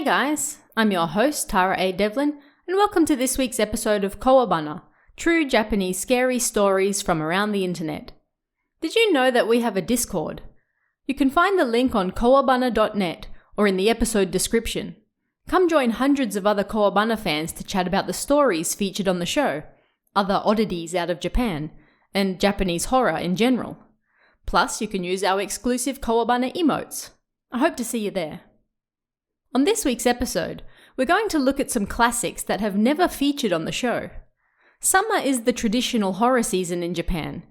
Hey guys, I'm your host Tara A. Devlin, and welcome to this week's episode of Kowabana, true Japanese scary stories from around the internet. Did you know that we have a Discord? You can find the link on kowabana.net or in the episode description. Come join hundreds of other Kowabana fans to chat about the stories featured on the show, other oddities out of Japan, and Japanese horror in general. Plus, you can use our exclusive Kowabana emotes. I hope to see you there. On this week's episode, we're going to look at some classics that have never featured on the show. Summer is the traditional horror season in Japan,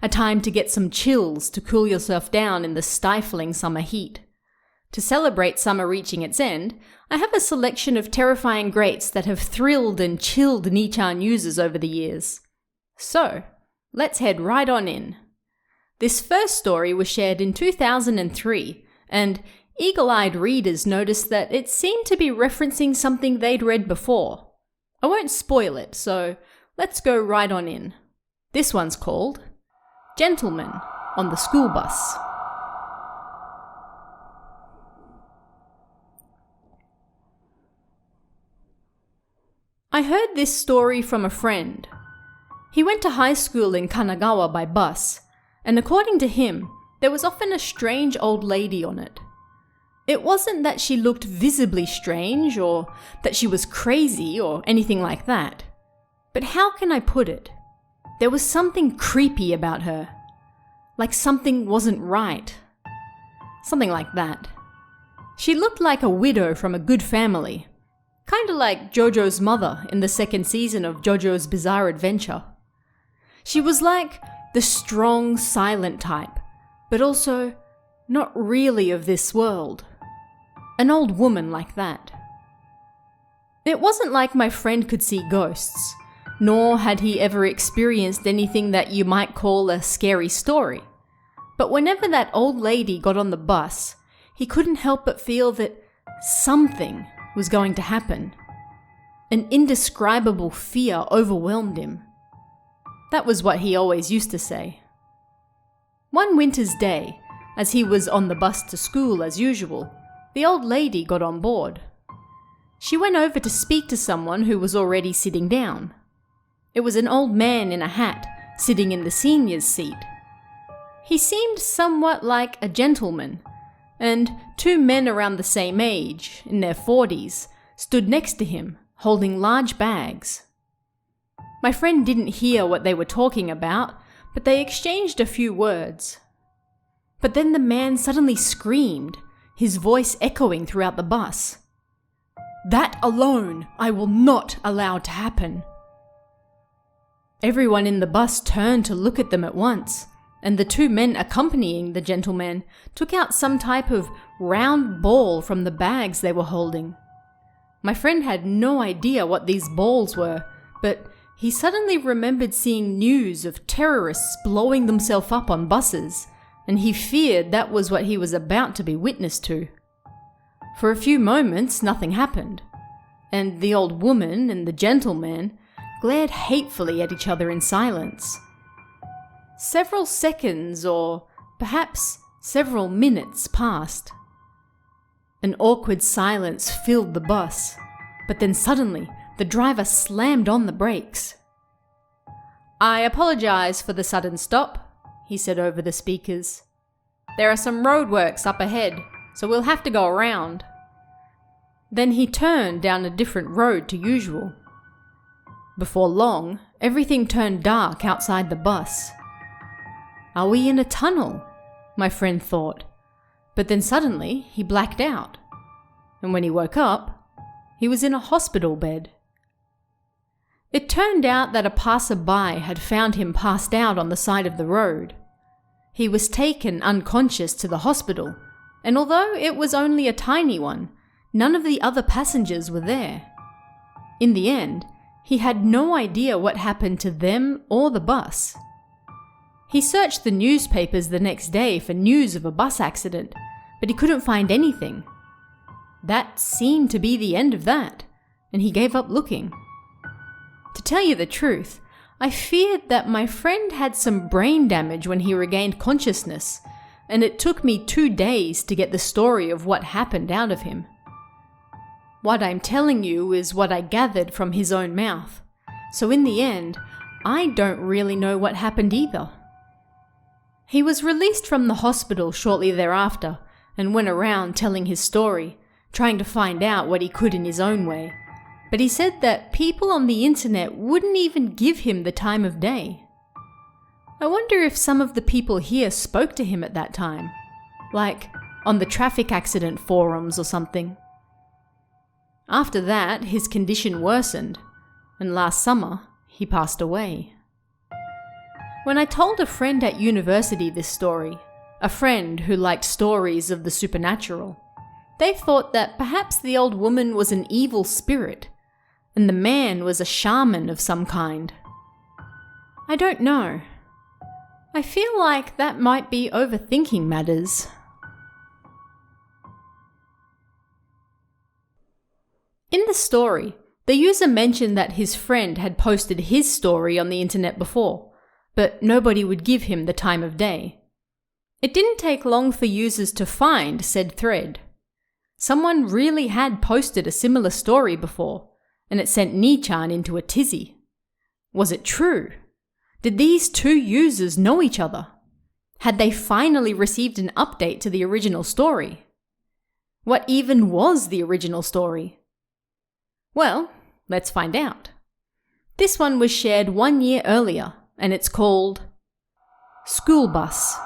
a time to get some chills to cool yourself down in the stifling summer heat. To celebrate summer reaching its end, I have a selection of terrifying greats that have thrilled and chilled Nichan users over the years. So, let's head right on in. This first story was shared in 2003, and eagle-eyed readers noticed that it seemed to be referencing something they'd read before. I won't spoil it, so let's go right on in. This one's called Gentleman on the School Bus. I heard this story from a friend. He went to high school in Kanagawa by bus, and according to him, there was often a strange old lady on it. It wasn't that she looked visibly strange or that she was crazy or anything like that. But how can I put it? There was something creepy about her. Like something wasn't right. Something like that. She looked like a widow from a good family. Kinda like JoJo's mother in the second season of JoJo's Bizarre Adventure. She was like the strong, silent type, but also not really of this world. An old woman like that. It wasn't like my friend could see ghosts, nor had he ever experienced anything that you might call a scary story. But whenever that old lady got on the bus, he couldn't help but feel that something was going to happen. An indescribable fear overwhelmed him. That was what he always used to say. One winter's day, as he was on the bus to school as usual, the old lady got on board. She went over to speak to someone who was already sitting down. It was an old man in a hat, sitting in the senior's seat. He seemed somewhat like a gentleman, and two men around the same age, in their 40s, stood next to him, holding large bags. My friend didn't hear what they were talking about, but they exchanged a few words. But then the man suddenly screamed, his voice echoing throughout the bus. "That alone I will not allow to happen." Everyone in the bus turned to look at them at once, and the two men accompanying the gentleman took out some type of round ball from the bags they were holding. My friend had no idea what these balls were, but he suddenly remembered seeing news of terrorists blowing themselves up on buses, and he feared that was what he was about to be witness to. For a few moments, nothing happened, and the old woman and the gentleman glared hatefully at each other in silence. Several seconds, or perhaps several minutes, passed. An awkward silence filled the bus, but then suddenly the driver slammed on the brakes. "I apologize for the sudden stop," he said over the speakers. "There are some roadworks up ahead, so we'll have to go around." Then he turned down a different road to usual. Before long, everything turned dark outside the bus. "Are we in a tunnel?" my friend thought, but then suddenly he blacked out, and when he woke up, he was in a hospital bed. It turned out that a passerby had found him passed out on the side of the road. He was taken unconscious to the hospital, and although it was only a tiny one, none of the other passengers were there. In the end, he had no idea what happened to them or the bus. He searched the newspapers the next day for news of a bus accident, but he couldn't find anything. That seemed to be the end of that, and he gave up looking. To tell you the truth, I feared that my friend had some brain damage when he regained consciousness, and it took me 2 days to get the story of what happened out of him. What I'm telling you is what I gathered from his own mouth. So in the end, I don't really know what happened either. He was released from the hospital shortly thereafter and went around telling his story, trying to find out what he could in his own way. But he said that people on the internet wouldn't even give him the time of day. I wonder if some of the people here spoke to him at that time, like on the traffic accident forums or something. After that, his condition worsened, and last summer, he passed away. When I told a friend at university this story, a friend who liked stories of the supernatural, they thought that perhaps the old woman was an evil spirit, and the man was a shaman of some kind. I don't know. I feel like that might be overthinking matters. In the story, the user mentioned that his friend had posted his story on the internet before, but nobody would give him the time of day. It didn't take long for users to find said thread. Someone really had posted a similar story before, and it sent Nichan into a tizzy. Was it true? Did these two users know each other? Had they finally received an update to the original story? What even was the original story? Well, let's find out. This one was shared 1 year earlier, and it's called School Bus.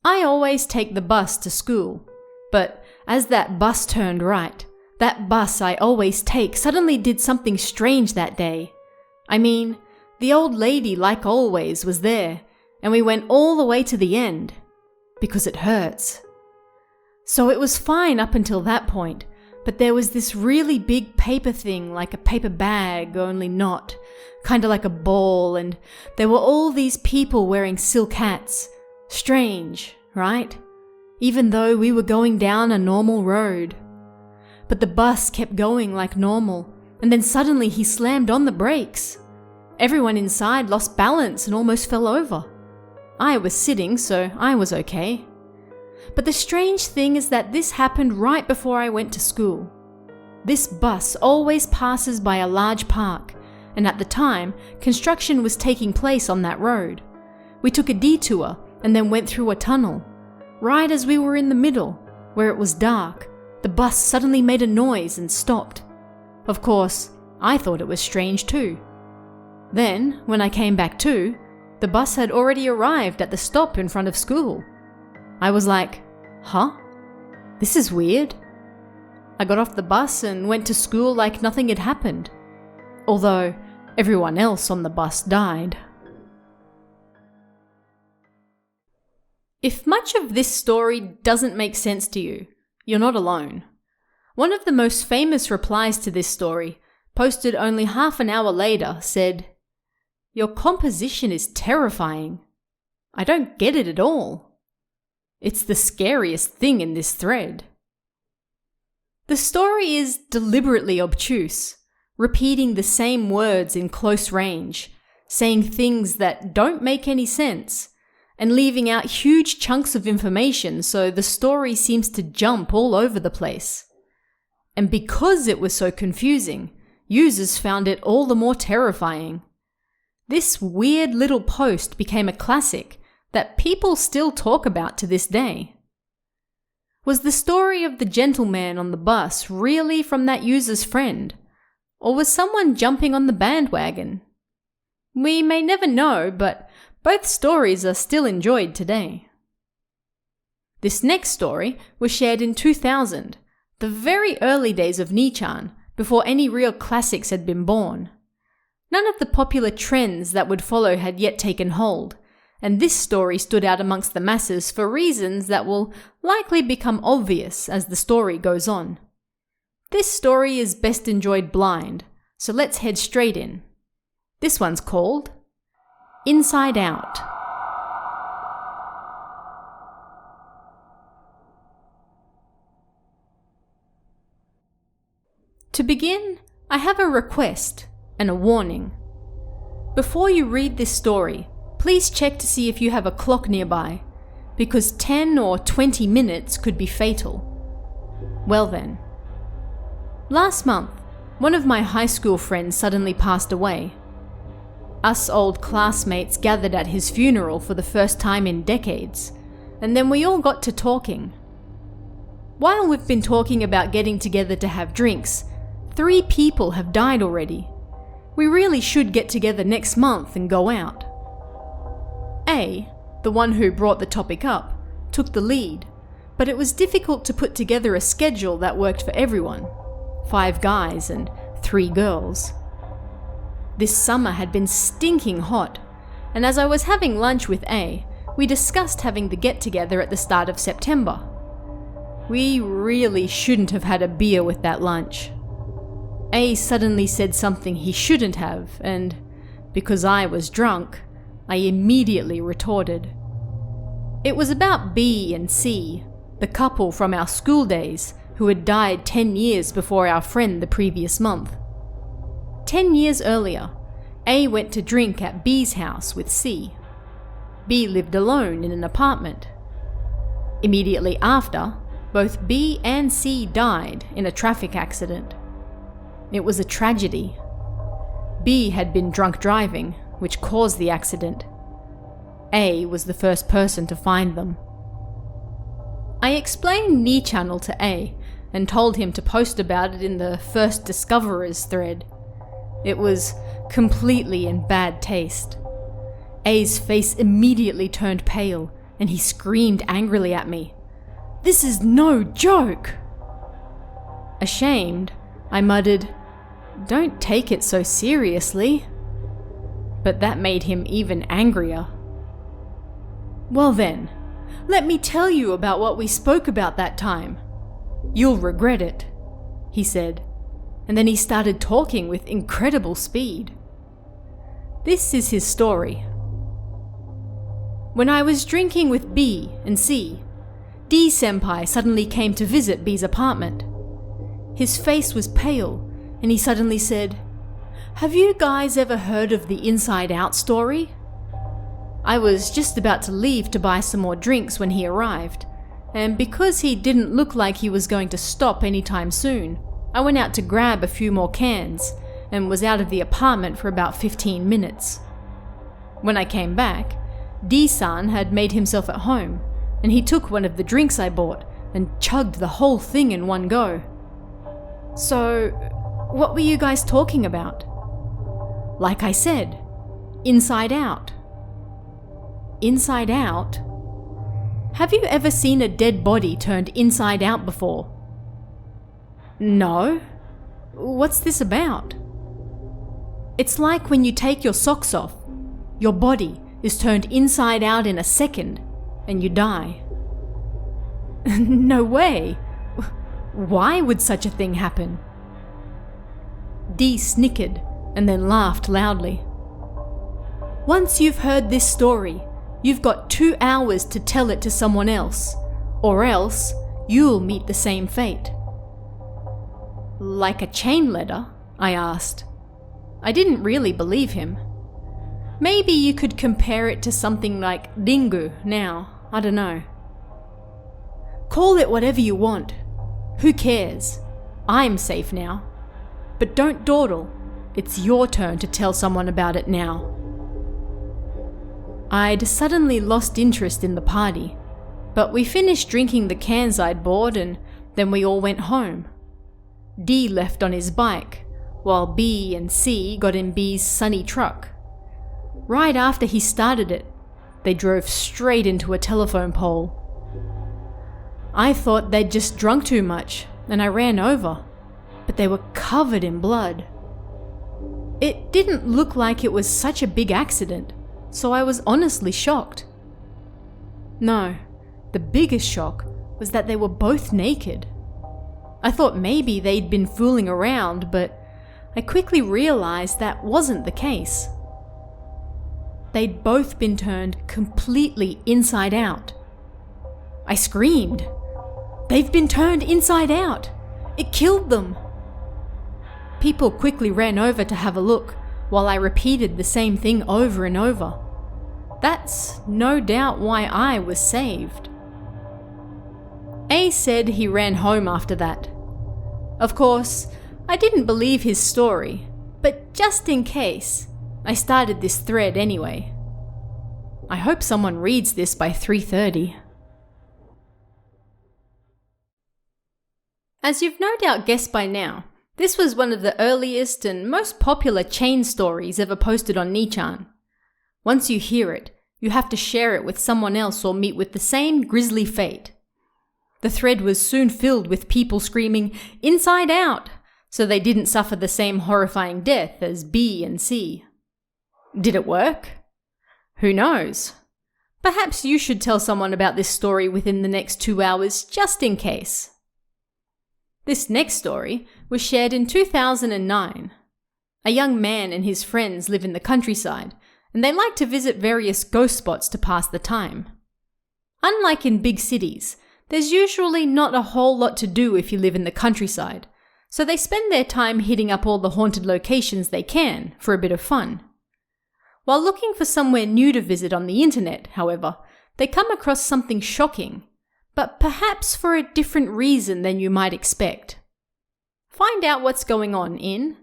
I always take the bus to school, but as that bus turned right, that bus I always take suddenly did something strange that day. I mean, the old lady, like always, was there, and we went all the way to the end, because it hurts. So it was fine up until that point, but there was this really big paper thing, like a paper bag, only not, kinda like a ball, and there were all these people wearing silk hats. Strange, right? Even though we were going down a normal road. But the bus kept going like normal, and then suddenly he slammed on the brakes. Everyone inside lost balance and almost fell over. I was sitting, so I was okay. But the strange thing is that this happened right before I went to school. This bus always passes by a large park, and at the time, construction was taking place on that road. We took a detour and then went through a tunnel. Right as we were in the middle, where it was dark, the bus suddenly made a noise and stopped. Of course, I thought it was strange too. Then, when I came back to, the bus had already arrived at the stop in front of school. I was like, huh? This is weird. I got off the bus and went to school like nothing had happened. Although, everyone else on the bus died. If much of this story doesn't make sense to you, you're not alone. One of the most famous replies to this story, posted only half an hour later, said, "Your composition is terrifying. I don't get it at all. It's the scariest thing in this thread." The story is deliberately obtuse, repeating the same words in close range, saying things that don't make any sense, and leaving out huge chunks of information so the story seems to jump all over the place. And because it was so confusing, users found it all the more terrifying. This weird little post became a classic that people still talk about to this day. Was the story of the gentleman on the bus really from that user's friend? Or was someone jumping on the bandwagon? We may never know, but both stories are still enjoyed today. This next story was shared in 2000, the very early days of Nichan, before any real classics had been born. None of the popular trends that would follow had yet taken hold, and this story stood out amongst the masses for reasons that will likely become obvious as the story goes on. This story is best enjoyed blind, so let's head straight in. This one's called Inside Out. To begin, I have a request and a warning. Before you read this story, please check to see if you have a clock nearby, because 10 or 20 minutes could be fatal. Well then. Last month, one of my high school friends suddenly passed away. Us old classmates gathered at his funeral for the first time in decades, and then we all got to talking. While we've been talking about getting together to have drinks, 3 people have died already. We really should get together next month and go out. A, the one who brought the topic up, took the lead, but it was difficult to put together a schedule that worked for everyone. 5 guys and 3 girls. This summer had been stinking hot, and as I was having lunch with A, we discussed having the get-together at the start of September. We really shouldn't have had a beer with that lunch. A suddenly said something he shouldn't have, and because I was drunk, I immediately retorted. It was about B and C, the couple from our school days who had died 10 years before our friend the previous month. 10 years earlier, A went to drink at B's house with C. B lived alone in an apartment. Immediately after, both B and C died in a traffic accident. It was a tragedy. B had been drunk driving, which caused the accident. A was the first person to find them. I explained Knee Channel to A and told him to post about it in the First Discoverers thread. It was completely in bad taste. A's face immediately turned pale and he screamed angrily at me. "This is no joke!" Ashamed, I muttered, "Don't take it so seriously." But that made him even angrier. "Well then, let me tell you about what we spoke about that time. You'll regret it," he said, and then he started talking with incredible speed. This is his story. When I was drinking with B and C, D-senpai suddenly came to visit B's apartment. His face was pale, and he suddenly said, "Have you guys ever heard of the Inside Out story?" I was just about to leave to buy some more drinks when he arrived, and because he didn't look like he was going to stop anytime soon, I went out to grab a few more cans and was out of the apartment for about 15 minutes. When I came back, D-san had made himself at home, and he took one of the drinks I bought and chugged the whole thing in one go. "So, what were you guys talking about?" "Like I said, Inside Out." Inside Out? Have you ever seen a dead body turned inside out before? No. What's this about? It's like when you take your socks off, your body is turned inside out in a second, and you die. No way! Why would such a thing happen? D snickered and then laughed loudly. "Once you've heard this story, you've got 2 hours to tell it to someone else, or else you'll meet the same fate." "Like a chain letter?" I asked. I didn't really believe him. Maybe you could compare it to something like Ringu now, I don't know. "Call it whatever you want. Who cares? I'm safe now. But don't dawdle. It's your turn to tell someone about it now." I'd suddenly lost interest in the party, but we finished drinking the cans I'd bought and then we all went home. D left on his bike, while B and C got in B's sunny truck. Right after he started it, they drove straight into a telephone pole. I thought they'd just drunk too much, and I ran over, but they were covered in blood. It didn't look like it was such a big accident, so I was honestly shocked. No, the biggest shock was that they were both naked. I thought maybe they'd been fooling around, but I quickly realized that wasn't the case. They'd both been turned completely inside out. I screamed. "They've been turned inside out! It killed them!" People quickly ran over to have a look, while I repeated the same thing over and over. That's no doubt why I was saved. A said he ran home after that. Of course, I didn't believe his story, but just in case, I started this thread anyway. I hope someone reads this by 3:30. As you've no doubt guessed by now, this was one of the earliest and most popular chain stories ever posted on Nichan. Once you hear it, you have to share it with someone else or meet with the same grisly fate. The thread was soon filled with people screaming, "Inside out!" so they didn't suffer the same horrifying death as B and C. Did it work? Who knows? Perhaps you should tell someone about this story within the next 2 hours just in case. This next story was shared in 2009. A young man and his friends live in the countryside, and they like to visit various ghost spots to pass the time. Unlike in big cities, there's usually not a whole lot to do if you live in the countryside, so they spend their time hitting up all the haunted locations they can for a bit of fun. While looking for somewhere new to visit on the internet, however, they come across something shocking, but perhaps for a different reason than you might expect. Find out what's going on in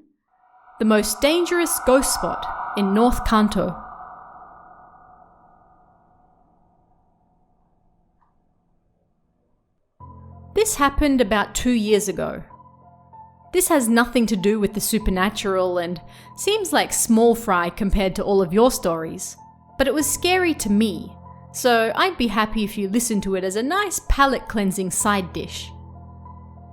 the most dangerous ghost spot in North Kanto. This happened about 2 years ago. This has nothing to do with the supernatural and seems like small fry compared to all of your stories, but it was scary to me, so I'd be happy if you listened to it as a nice palate cleansing side dish.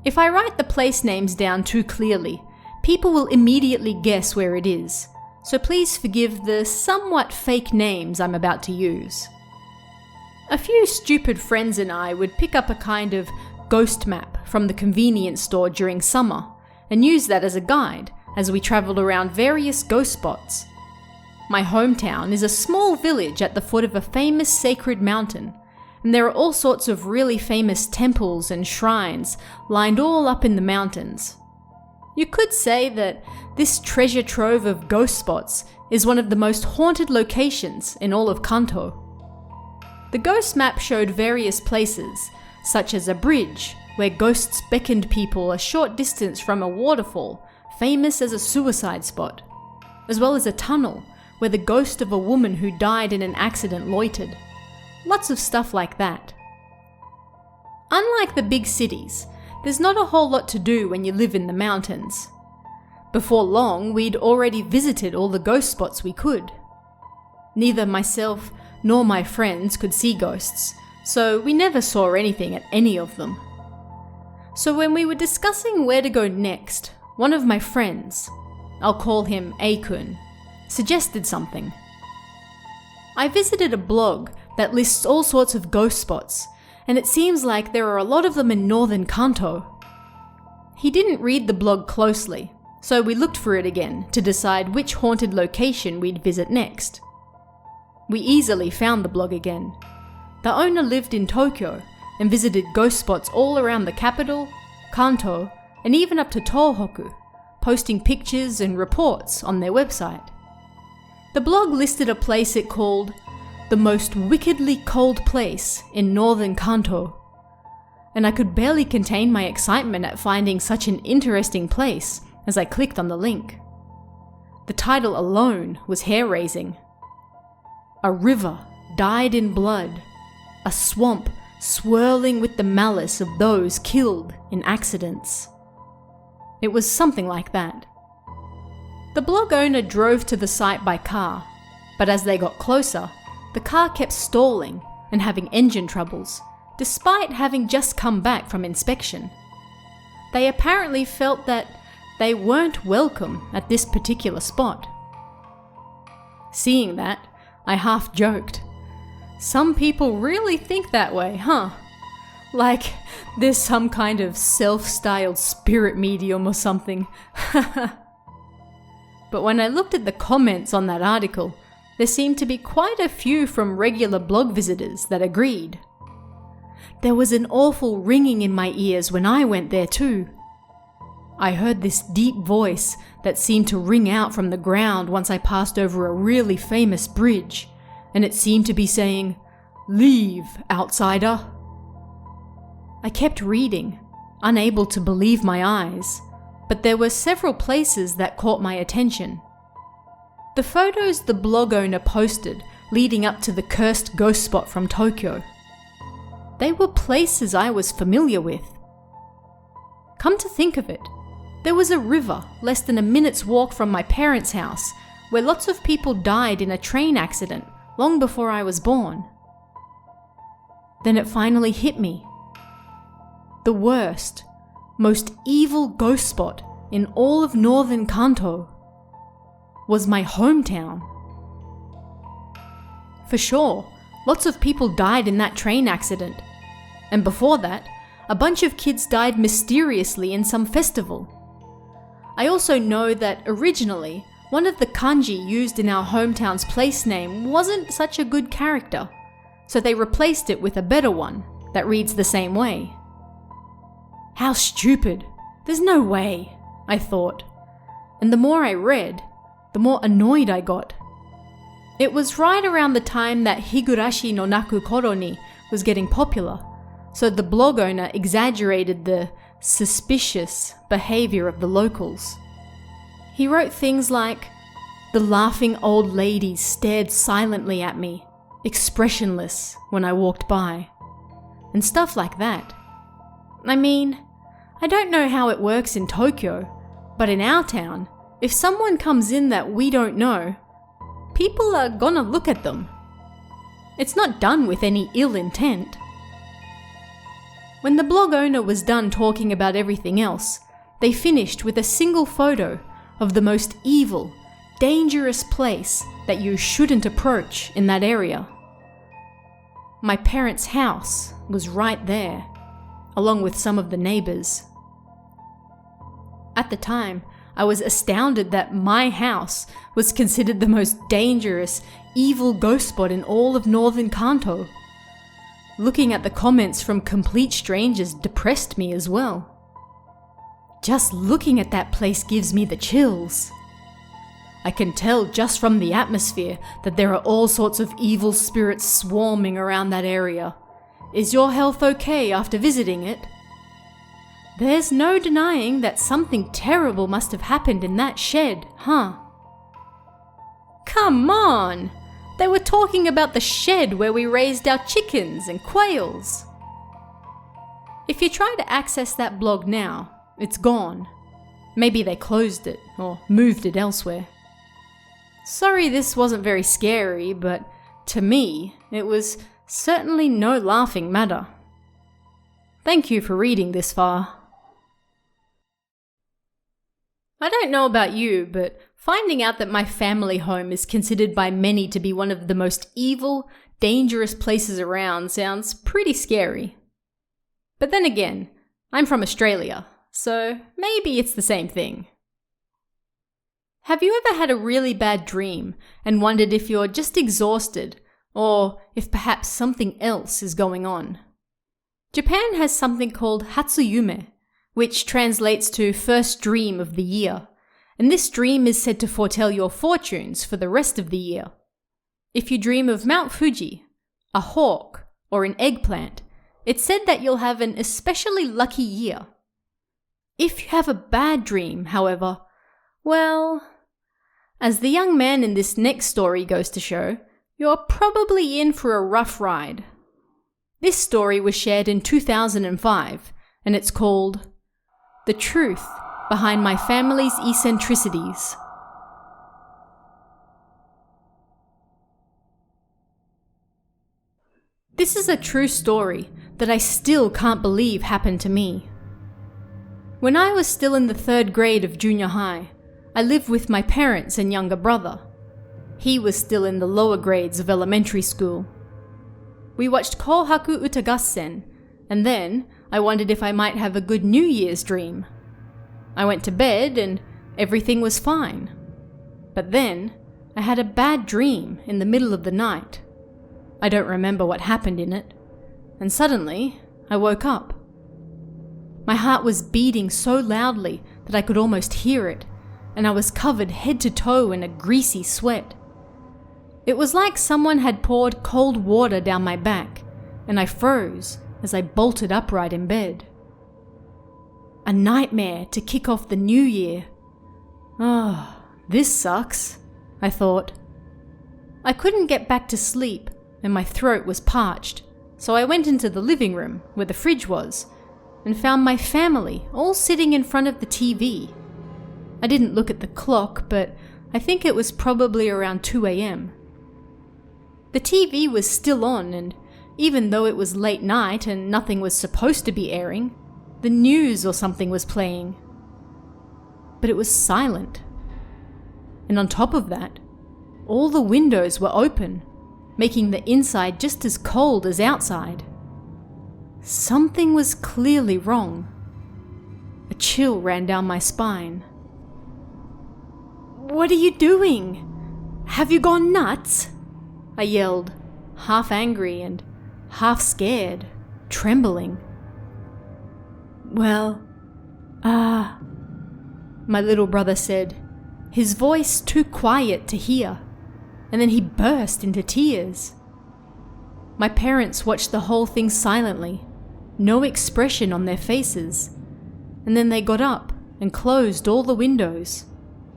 If I write the place names down too clearly, people will immediately guess where it is, so please forgive the somewhat fake names I'm about to use. A few stupid friends and I would pick up a kind of ghost map from the convenience store during summer and use that as a guide as we travelled around various ghost spots. My hometown is a small village at the foot of a famous sacred mountain, and there are all sorts of really famous temples and shrines lined all up in the mountains. You could say that this treasure trove of ghost spots is one of the most haunted locations in all of Kanto. The ghost map showed various places, such as a bridge where ghosts beckoned people a short distance from a waterfall famous as a suicide spot, as well as a tunnel where the ghost of a woman who died in an accident loitered. Lots of stuff like that. Unlike the big cities, there's not a whole lot to do when you live in the mountains. Before long, we'd already visited all the ghost spots we could. Neither myself nor my friends could see ghosts, so we never saw anything at any of them. So when we were discussing where to go next, one of my friends, I'll call him A-kun, suggested something. I visited a blog that lists all sorts of ghost spots, and it seems like there are a lot of them in northern Kanto. He didn't read the blog closely, so we looked for it again to decide which haunted location we'd visit next. We easily found the blog again. The owner lived in Tokyo and visited ghost spots all around the capital, Kanto, and even up to Tohoku, posting pictures and reports on their website. The blog listed a place it called the most wickedly cold place in northern Kanto, and I could barely contain my excitement at finding such an interesting place as I clicked on the link. The title alone was hair-raising. A river dyed in blood, a swamp swirling with the malice of those killed in accidents. It was something like that. The blog owner drove to the site by car, but as they got closer, the car kept stalling and having engine troubles, despite having just come back from inspection. They apparently felt that they weren't welcome at this particular spot. Seeing that, I half joked. Some people really think that way, huh? Like there's some kind of self-styled spirit medium or something. But when I looked at the comments on that article, there seemed to be quite a few from regular blog visitors that agreed. There was an awful ringing in my ears when I went there too. I heard this deep voice that seemed to ring out from the ground once I passed over a really famous bridge, and it seemed to be saying, "Leave, outsider." I kept reading, unable to believe my eyes, but there were several places that caught my attention. The photos the blog owner posted leading up to the cursed ghost spot from Tokyo. They were places I was familiar with. Come to think of it, there was a river less than a minute's walk from my parents' house where lots of people died in a train accident long before I was born. Then it finally hit me. The worst, most evil ghost spot in all of northern Kanto was my hometown. For sure, lots of people died in that train accident, and before that, a bunch of kids died mysteriously in some festival. I also know that originally, one of the kanji used in our hometown's place name wasn't such a good character, so they replaced it with a better one that reads the same way. How stupid! There's no way, I thought. And the more I read, the more annoyed I got. It was right around the time that Higurashi no Naku Koro ni was getting popular, so the blog owner exaggerated the suspicious behavior of the locals. He wrote things like, "The laughing old ladies stared silently at me, expressionless, when I walked by," and stuff like that. I mean, I don't know how it works in Tokyo, but in our town, if someone comes in that we don't know, people are gonna look at them. It's not done with any ill intent. When the blog owner was done talking about everything else, they finished with a single photo of the most evil, dangerous place that you shouldn't approach in that area. My parents' house was right there, along with some of the neighbors. At the time, I was astounded that my house was considered the most dangerous, evil ghost spot in all of northern Kanto. Looking at the comments from complete strangers depressed me as well. Just looking at that place gives me the chills. I can tell just from the atmosphere that there are all sorts of evil spirits swarming around that area. Is your health okay after visiting it? There's no denying that something terrible must have happened in that shed, huh? Come on! They were talking about the shed where we raised our chickens and quails. If you try to access that blog now, it's gone. Maybe they closed it or moved it elsewhere. Sorry this wasn't very scary, but to me, it was certainly no laughing matter. Thank you for reading this far. I don't know about you, but finding out that my family home is considered by many to be one of the most evil, dangerous places around sounds pretty scary. But then again, I'm from Australia, so maybe it's the same thing. Have you ever had a really bad dream and wondered if you're just exhausted or if perhaps something else is going on? Japan has something called Hatsuyume, which translates to first dream of the year, and this dream is said to foretell your fortunes for the rest of the year. If you dream of Mount Fuji, a hawk, or an eggplant, it's said that you'll have an especially lucky year. If you have a bad dream, however, well, as the young man in this next story goes to show, you're probably in for a rough ride. This story was shared in 2005, and it's called The Truth Behind My Family's Eccentricities. This is a true story that I still can't believe happened to me. When I was still in the 3rd grade of junior high, I lived with my parents and younger brother. He was still in the lower grades of elementary school. We watched Kohaku Utagassen, and then I wondered if I might have a good New Year's dream. I went to bed and everything was fine. But then I had a bad dream in the middle of the night. I don't remember what happened in it, and suddenly I woke up. My heart was beating so loudly that I could almost hear it, and I was covered head to toe in a greasy sweat. It was like someone had poured cold water down my back, and I froze as I bolted upright in bed. A nightmare to kick off the new year. Oh, this sucks, I thought. I couldn't get back to sleep, and my throat was parched, so I went into the living room where the fridge was and found my family all sitting in front of the TV. I didn't look at the clock, but I think it was probably around 2 a.m. The TV was still on, and even though it was late night and nothing was supposed to be airing, the news or something was playing. But it was silent. And on top of that, all the windows were open, making the inside just as cold as outside. Something was clearly wrong. A chill ran down my spine. "What are you doing? Have you gone nuts?" I yelled, half angry and half scared, trembling. "Well, my little brother said, his voice too quiet to hear, and then he burst into tears. My parents watched the whole thing silently, no expression on their faces, and then they got up and closed all the windows,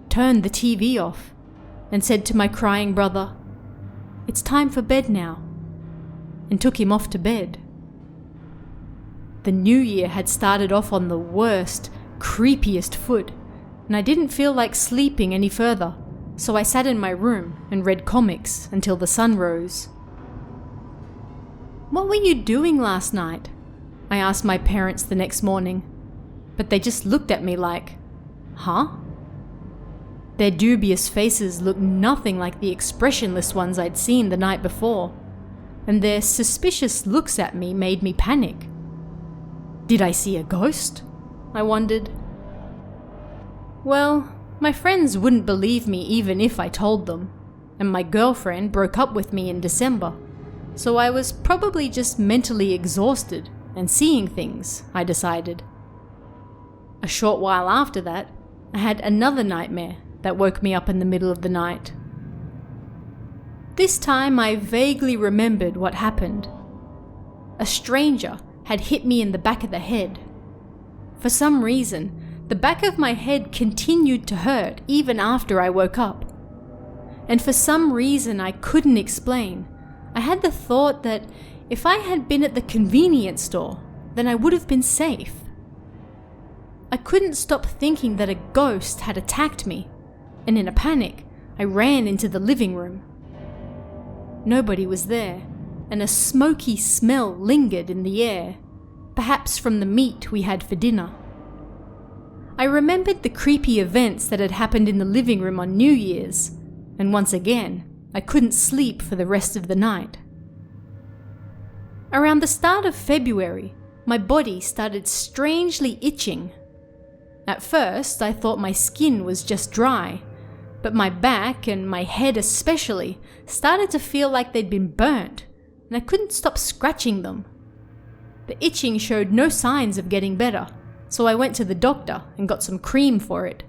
turned the TV off, and said to my crying brother, 'It's time for bed now,' and took him off to bed. The new year had started off on the worst, creepiest foot, and I didn't feel like sleeping any further, so I sat in my room and read comics until the sun rose. "What were you doing last night?" I asked my parents the next morning, but they just looked at me like, "Huh?" Their dubious faces looked nothing like the expressionless ones I'd seen the night before, and their suspicious looks at me made me panic. Did I see a ghost? I wondered. Well, my friends wouldn't believe me even if I told them, and my girlfriend broke up with me in December, so I was probably just mentally exhausted and seeing things, I decided. A short while after that, I had another nightmare that woke me up in the middle of the night. This time I vaguely remembered what happened. A stranger had hit me in the back of the head. For some reason, the back of my head continued to hurt even after I woke up. And for some reason I couldn't explain, I had the thought that if I had been at the convenience store, then I would have been safe. I couldn't stop thinking that a ghost had attacked me, and in a panic, I ran into the living room. Nobody was there, and a smoky smell lingered in the air, perhaps from the meat we had for dinner. I remembered the creepy events that had happened in the living room on New Year's, and once again, I couldn't sleep for the rest of the night. Around the start of February, my body started strangely itching. At first, I thought my skin was just dry, but my back and my head especially started to feel like they'd been burnt, and I couldn't stop scratching them. The itching showed no signs of getting better, so I went to the doctor and got some cream for it.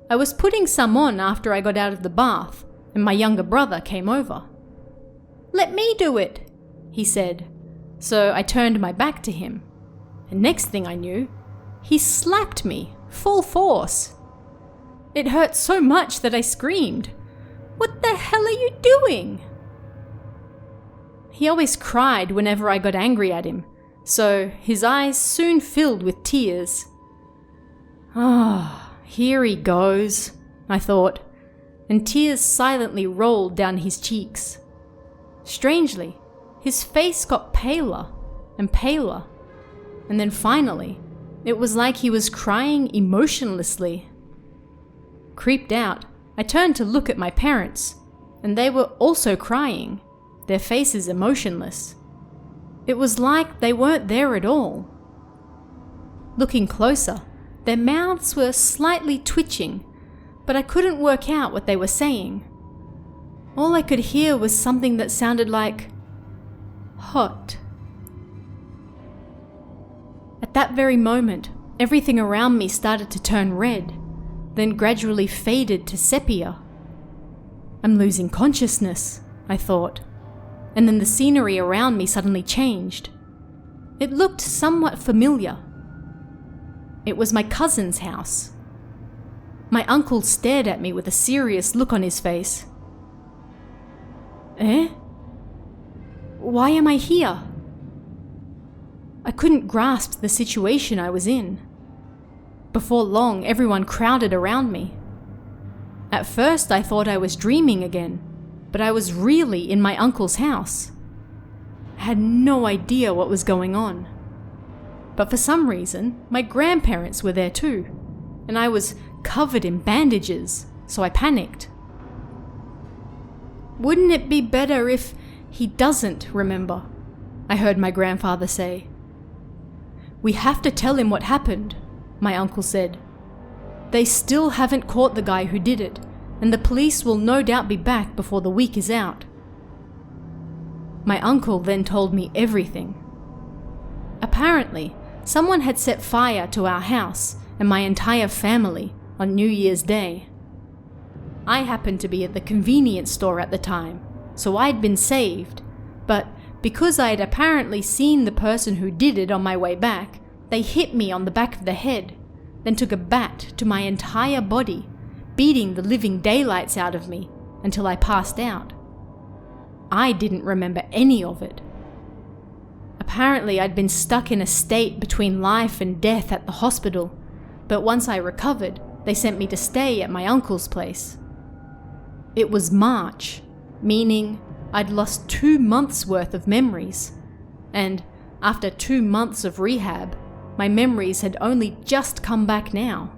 I was putting some on after I got out of the bath, and my younger brother came over. "Let me do it," he said, so I turned my back to him, and next thing I knew, he slapped me, full force. It hurt so much that I screamed, "What the hell are you doing?" He always cried whenever I got angry at him, so his eyes soon filled with tears. "Ah, here he goes," I thought, and tears silently rolled down his cheeks. Strangely, his face got paler and paler, and then finally, it was like he was crying emotionlessly. Creeped out, I turned to look at my parents, and they were also crying, their faces emotionless. It was like they weren't there at all. Looking closer, their mouths were slightly twitching, but I couldn't work out what they were saying. All I could hear was something that sounded like, "hot." At that very moment, everything around me started to turn red, then gradually faded to sepia. I'm losing consciousness, I thought, and then the scenery around me suddenly changed. It looked somewhat familiar. It was my cousin's house. My uncle stared at me with a serious look on his face. Eh? Why am I here? I couldn't grasp the situation I was in. Before long, everyone crowded around me. At first, I thought I was dreaming again, but I was really in my uncle's house. I had no idea what was going on. But for some reason, my grandparents were there too, and I was covered in bandages, so I panicked. Wouldn't it be better if he doesn't remember? I heard my grandfather say. We have to tell him what happened, my uncle said. They still haven't caught the guy who did it, and the police will no doubt be back before the week is out. My uncle then told me everything. Apparently, someone had set fire to our house and my entire family on New Year's Day. I happened to be at the convenience store at the time, so I'd been saved, but because I had apparently seen the person who did it on my way back, they hit me on the back of the head, then took a bat to my entire body, beating the living daylights out of me until I passed out. I didn't remember any of it. Apparently, I'd been stuck in a state between life and death at the hospital, but once I recovered, they sent me to stay at my uncle's place. It was March, meaning I'd lost 2 months' worth of memories, and after 2 months of rehab, my memories had only just come back now.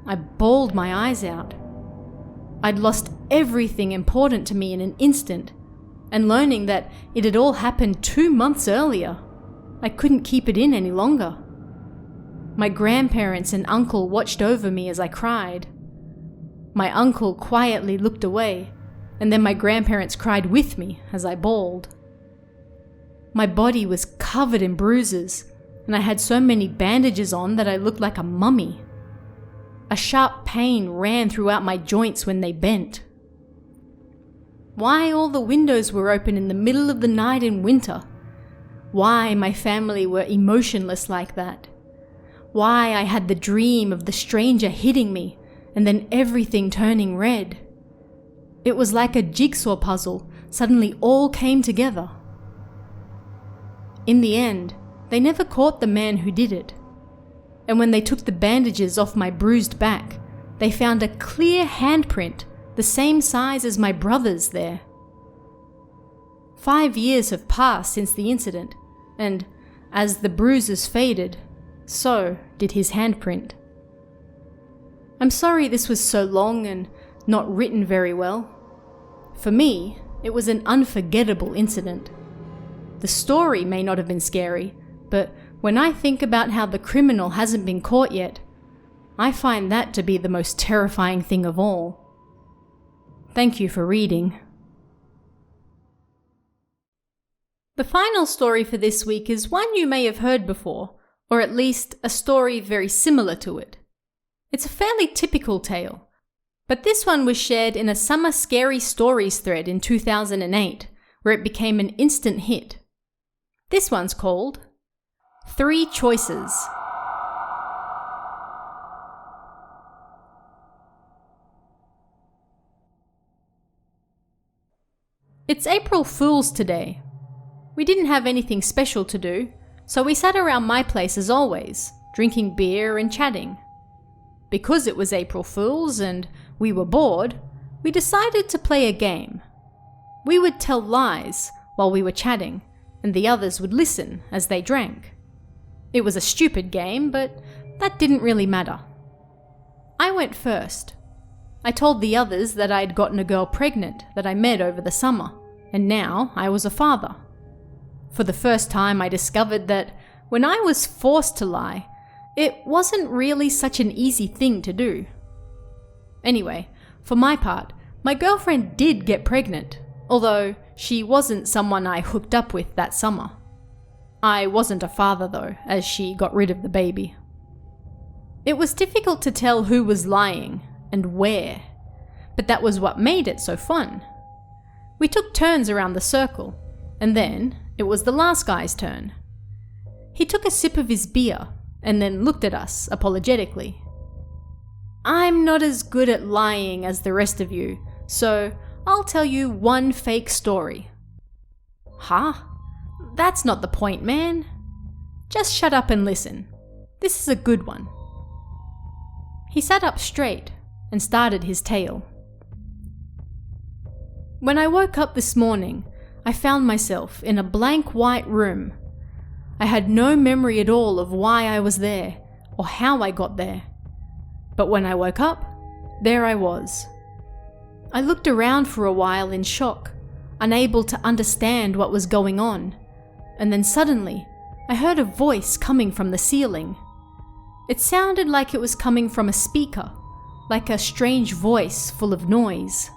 I bawled my eyes out. I'd lost everything important to me in an instant, and learning that it had all happened 2 months earlier, I couldn't keep it in any longer. My grandparents and uncle watched over me as I cried. My uncle quietly looked away, and then my grandparents cried with me as I bawled. My body was covered in bruises, and I had so many bandages on that I looked like a mummy. A sharp pain ran throughout my joints when they bent. Why all the windows were open in the middle of the night in winter? Why my family were emotionless like that? Why I had the dream of the stranger hitting me and then everything turning red? It was like a jigsaw puzzle, suddenly all came together. In the end, they never caught the man who did it. And when they took the bandages off my bruised back, they found a clear handprint the same size as my brother's there. 5 years have passed since the incident, and as the bruises faded, so did his handprint. I'm sorry this was so long and not written very well. For me, it was an unforgettable incident. The story may not have been scary, but when I think about how the criminal hasn't been caught yet, I find that to be the most terrifying thing of all. Thank you for reading. The final story for this week is one you may have heard before, or at least a story very similar to it. It's a fairly typical tale, but this one was shared in a Summer Scary Stories thread in 2008, where it became an instant hit. This one's called 3 Choices. It's April Fool's today. We didn't have anything special to do, so we sat around my place as always, drinking beer and chatting. Because it was April Fool's and we were bored, we decided to play a game. We would tell lies while we were chatting, and the others would listen as they drank. It was a stupid game, but that didn't really matter. I went first. I told the others that I'd gotten a girl pregnant that I met over the summer, and now I was a father. For the first time, I discovered that when I was forced to lie, it wasn't really such an easy thing to do. Anyway, for my part, my girlfriend did get pregnant, although she wasn't someone I hooked up with that summer. I wasn't a father though, as she got rid of the baby. It was difficult to tell who was lying and where, but that was what made it so fun. We took turns around the circle, and then it was the last guy's turn. He took a sip of his beer and then looked at us apologetically. "I'm not as good at lying as the rest of you, so I'll tell you one fake story." "Huh? That's not the point, man. Just shut up and listen. This is a good one." He sat up straight and started his tale. "When I woke up this morning, I found myself in a blank white room. I had no memory at all of why I was there or how I got there. But when I woke up, there I was. I looked around for a while in shock, unable to understand what was going on, and then suddenly I heard a voice coming from the ceiling. It sounded like it was coming from a speaker, like a strange voice full of noise.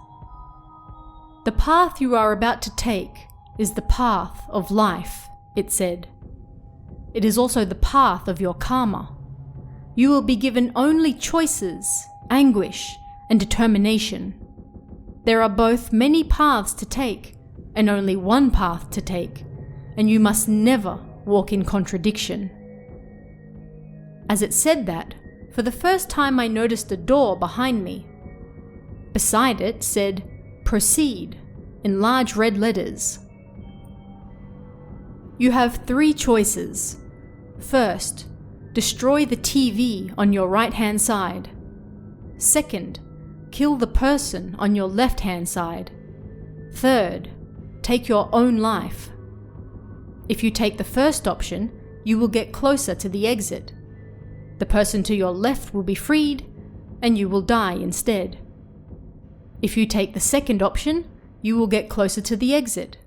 'The path you are about to take is the path of life,' it said. 'It is also the path of your karma. You will be given only choices, anguish, and determination. There are both many paths to take and only one path to take, and you must never walk in contradiction.' As it said that, for the first time I noticed a door behind me. Beside it said, 'Proceed,' in large red letters. You have 3 choices. First, destroy the TV on your right-hand side. Second, kill the person on your left-hand side. Third, take your own life. If you take the first option, you will get closer to the exit. The person to your left will be freed, and you will die instead. If you take the second option, you will get closer to the exit,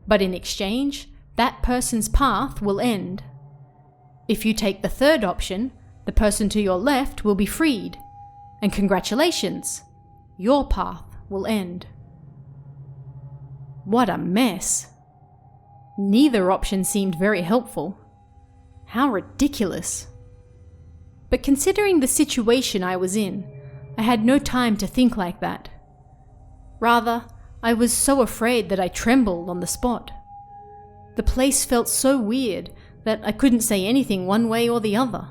but in exchange, that person's path will end. If you take the third option, the person to your left will be freed, and congratulations, your path will end." What a mess. Neither option seemed very helpful. How ridiculous. But considering the situation I was in, I had no time to think like that. Rather, I was so afraid that I trembled on the spot. The place felt so weird that I couldn't say anything one way or the other.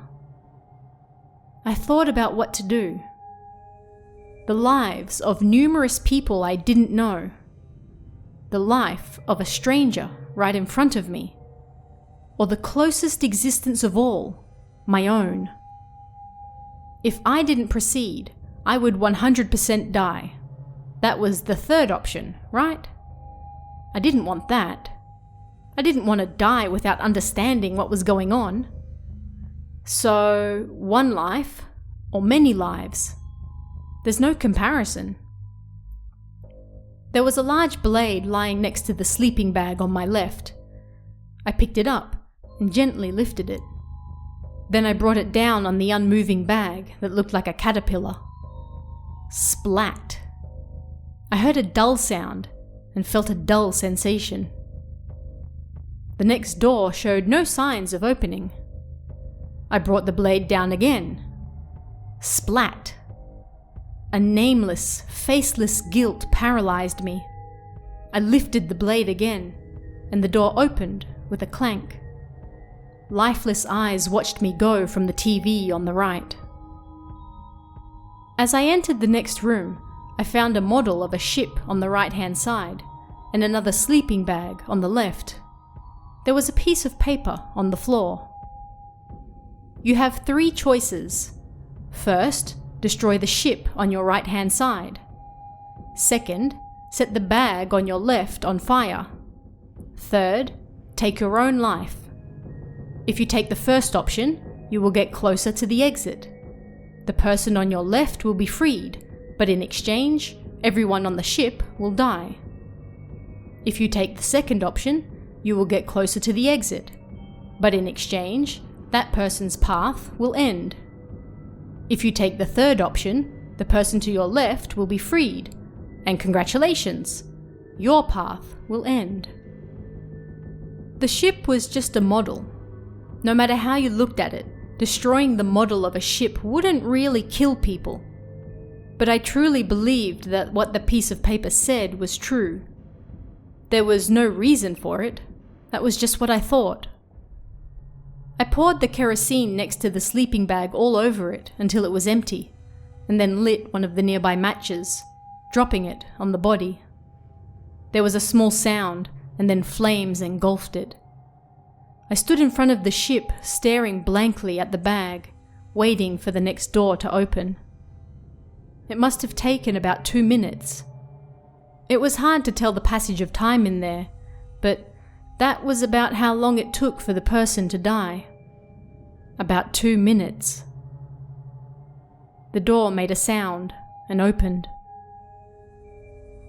I thought about what to do. The lives of numerous people I didn't know. The life of a stranger right in front of me. Or the closest existence of all, my own. If I didn't proceed, I would 100% die. That was the third option, right? I didn't want that. I didn't want to die without understanding what was going on. So, one life, or many lives. There's no comparison. There was a large blade lying next to the sleeping bag on my left. I picked it up and gently lifted it. Then I brought it down on the unmoving bag that looked like a caterpillar. Splat. I heard a dull sound and felt a dull sensation. The next door showed no signs of opening. I brought the blade down again. Splat. A nameless, faceless guilt paralyzed me. I lifted the blade again, and the door opened with a clank. Lifeless eyes watched me go from the TV on the right. As I entered the next room, I found a model of a ship on the right-hand side, and another sleeping bag on the left. There was a piece of paper on the floor. You have 3 choices. First, destroy the ship on your right-hand side. Second, set the bag on your left on fire. Third, take your own life. If you take the first option, you will get closer to the exit. The person on your left will be freed, but in exchange, everyone on the ship will die. If you take the second option, you will get closer to the exit, but in exchange, that person's path will end. If you take the third option, the person to your left will be freed, and congratulations, your path will end. The ship was just a model. No matter how you looked at it, destroying the model of a ship wouldn't really kill people. but I truly believed that what the piece of paper said was true. There was no reason for it. That was just what I thought. I poured the kerosene next to the sleeping bag all over it until it was empty, and then lit one of the nearby matches, dropping it on the body. There was a small sound, and then flames engulfed it. I stood in front of the ship, staring blankly at the bag, waiting for the next door to open. It must have taken about 2 minutes. It was hard to tell the passage of time in there, but that was about how long it took for the person to die. About 2 minutes. The door made a sound and opened.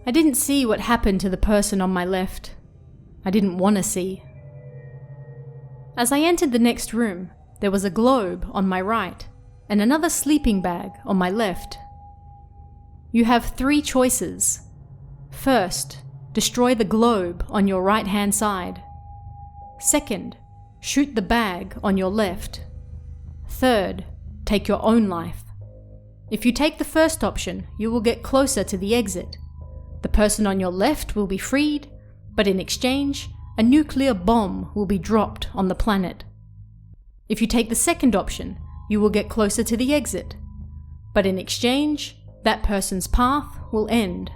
I didn't see what happened to the person on my left. I didn't want to see. As I entered the next room, there was a globe on my right and another sleeping bag on my left. You have 3 choices. First, destroy the globe on your right-hand side. Second, shoot the bag on your left. Third, take your own life. If you take the first option, you will get closer to the exit. The person on your left will be freed, but in exchange, a nuclear bomb will be dropped on the planet. If you take the second option, you will get closer to the exit, but in exchange, that person's path will end.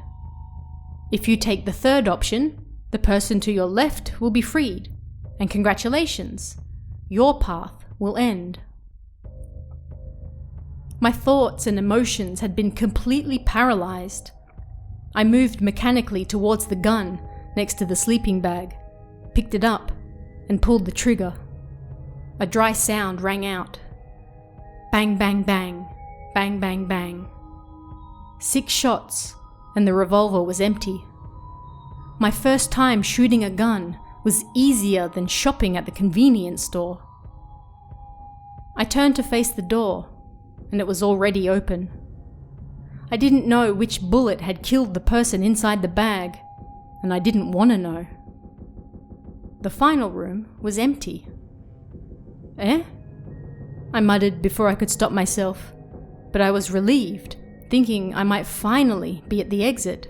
If you take the third option, the person to your left will be freed, and congratulations, your path will end. My thoughts and emotions had been completely paralyzed. I moved mechanically towards the gun next to the sleeping bag, picked it up, and pulled the trigger. A dry sound rang out. Bang, bang, bang, bang, bang, bang. 6 shots, and the revolver was empty. My first time shooting a gun was easier than shopping at the convenience store. I turned to face the door, and it was already open. I didn't know which bullet had killed the person inside the bag, and I didn't want to know. The final room was empty. Eh? I muttered before I could stop myself, but I was relieved, thinking I might finally be at the exit.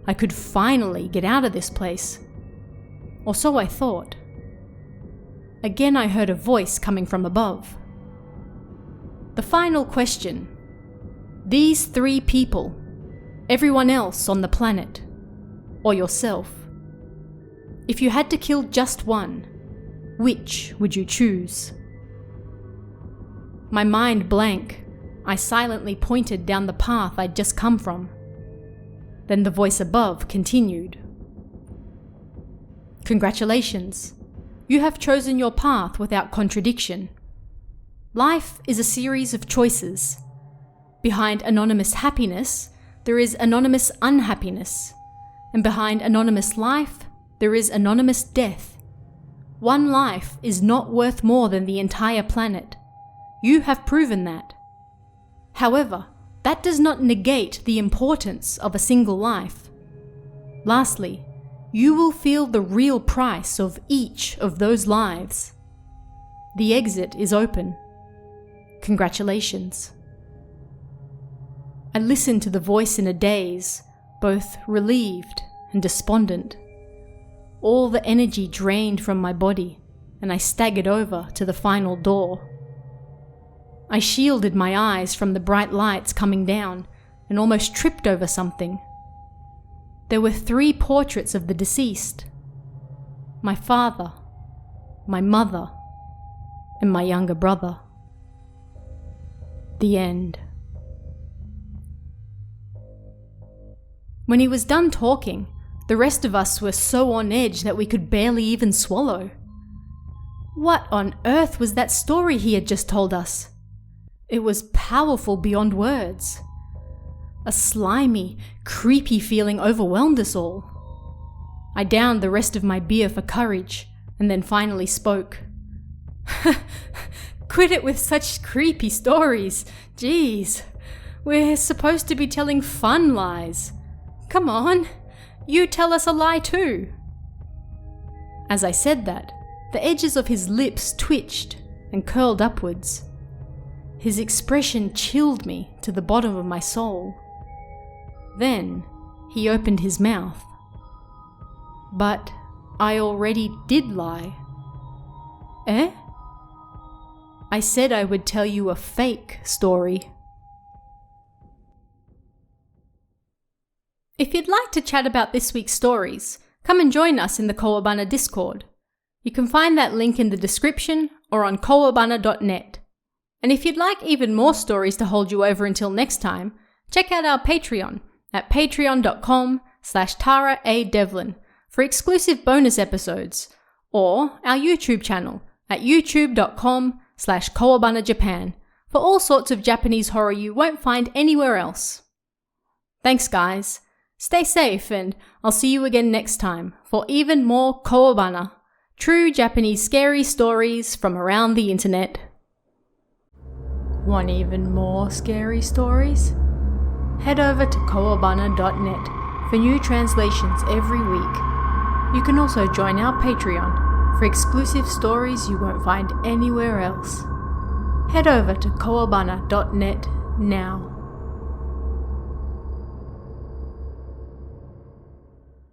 I could finally get out of this place. Or so I thought. Again I heard a voice coming from above. The final question. These 3 people, everyone else on the planet, or yourself. If you had to kill just one, which would you choose? My mind blank, I silently pointed down the path I'd just come from. Then the voice above continued. Congratulations. You have chosen your path without contradiction. Life is a series of choices. Behind anonymous happiness, there is anonymous unhappiness. And behind anonymous life, there is anonymous death. One life is not worth more than the entire planet. You have proven that. However, that does not negate the importance of a single life. Lastly, you will feel the real price of each of those lives. The exit is open. Congratulations. I listened to the voice in a daze, both relieved and despondent. All the energy drained from my body, and I staggered over to the final door. I shielded my eyes from the bright lights coming down and almost tripped over something. There were 3 portraits of the deceased. My father, my mother, and my younger brother. The end. When he was done talking, the rest of us were so on edge that we could barely even swallow. What on earth was that story he had just told us? It was powerful beyond words. A slimy, creepy feeling overwhelmed us all. I downed the rest of my beer for courage, and then finally spoke. Quit it with such creepy stories. Jeez, we're supposed to be telling fun lies. Come on, you tell us a lie too. As I said that, the edges of his lips twitched and curled upwards. His expression chilled me to the bottom of my soul. Then he opened his mouth. But I already did lie. Eh? I said I would tell you a fake story. If you'd like to chat about this week's stories, come and join us in the Kowabana Discord. You can find that link in the description or on kowabana.net. And if you'd like even more stories to hold you over until next time, check out our Patreon at patreon.com/Tara A. Devlin for exclusive bonus episodes, or our YouTube channel at youtube.com/Kowabana Japan for all sorts of Japanese horror you won't find anywhere else. Thanks guys, stay safe, and I'll see you again next time for even more Kowabana, true Japanese scary stories from around the internet. Want even more scary stories? Head over to kowabana.net for new translations every week. You can also join our Patreon for exclusive stories you won't find anywhere else. Head over to kowabana.net now.